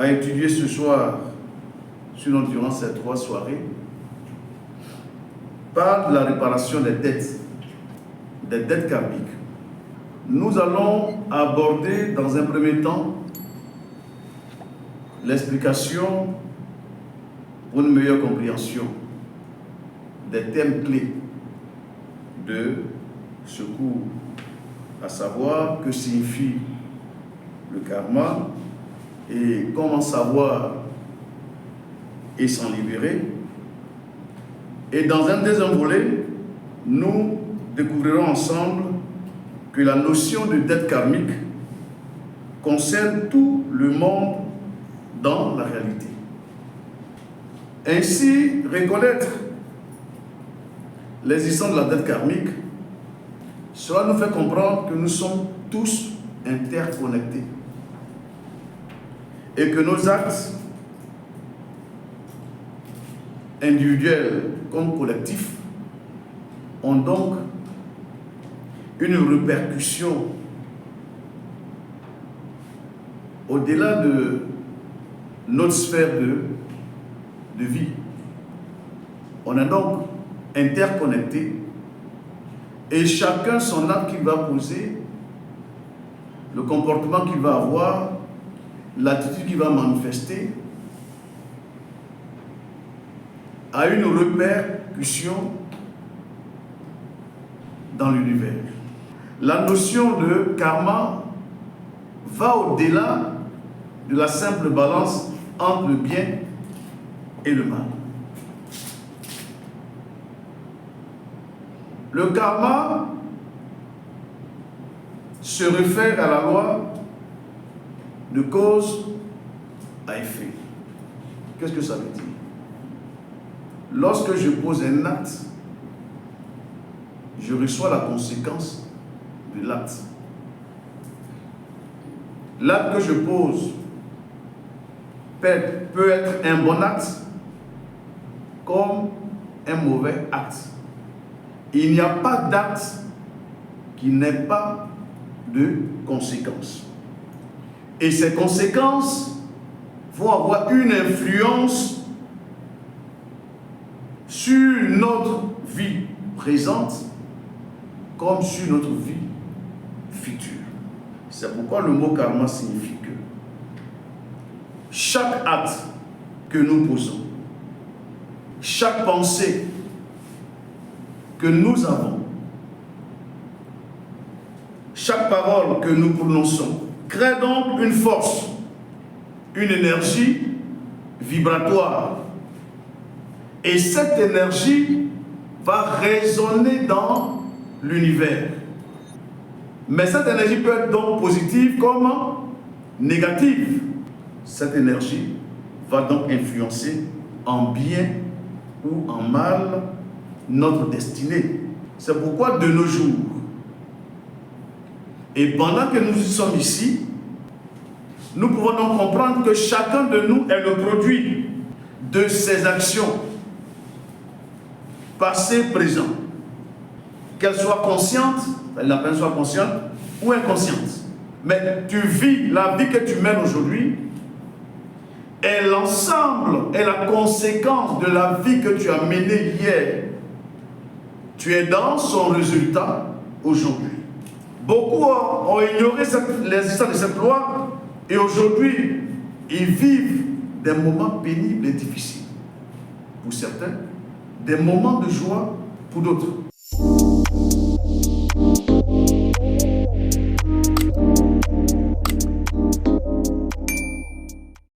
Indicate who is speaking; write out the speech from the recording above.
Speaker 1: à étudier ce soir, sinon durant ces 3 soirées, parle de la réparation des dettes karmiques. Nous allons aborder dans un premier temps l'explication pour une meilleure compréhension des thèmes clés de ce cours, à savoir que signifie le karma et comment savoir et s'en libérer. Et dans un deuxième volet, nous découvrirons ensemble que la notion de dette karmique concerne tout le monde dans la réalité. Ainsi, reconnaître l'existence de la dette karmique, cela nous fait comprendre que nous sommes tous interconnectés et que nos actes individuels comme collectifs ont donc une répercussion au-delà de notre sphère de vie. On est donc interconnectés et chacun son acte qu'il va poser, le comportement qu'il va avoir, l'attitude qu'il va manifester, a une répercussion dans l'univers. La notion de karma va au-delà de la simple balance entre le bien et le mal. Le karma se réfère à la loi de cause à effet. Qu'est-ce que ça veut dire? Lorsque je pose un acte, je reçois la conséquence de l'acte. L'acte que je pose peut être un bon acte comme un mauvais acte. Il n'y a pas d'acte qui n'ait pas de conséquences. Et ces conséquences vont avoir une influence sur notre vie présente comme sur notre vie future. C'est pourquoi le mot karma signifie que chaque acte que nous posons, chaque pensée que nous avons, chaque parole que nous prononçons, crée donc une force, une énergie vibratoire. Et cette énergie va résonner dans l'univers. Mais cette énergie peut être donc positive comme négative. Cette énergie va donc influencer en bien ou en mal notre destinée. C'est pourquoi de nos jours, et pendant que nous sommes ici, nous pouvons donc comprendre que chacun de nous est le produit de ses actions, passées, présentes. Qu'elles soient conscientes, la peine soit consciente ou inconsciente. Mais tu vis la vie que tu mènes aujourd'hui est l'ensemble, est la conséquence de la vie que tu as menée hier. Tu es dans son résultat aujourd'hui. Beaucoup ont ignoré l'existence de cette loi et aujourd'hui, ils vivent des moments pénibles et difficiles. Pour certains, des moments de joie pour d'autres.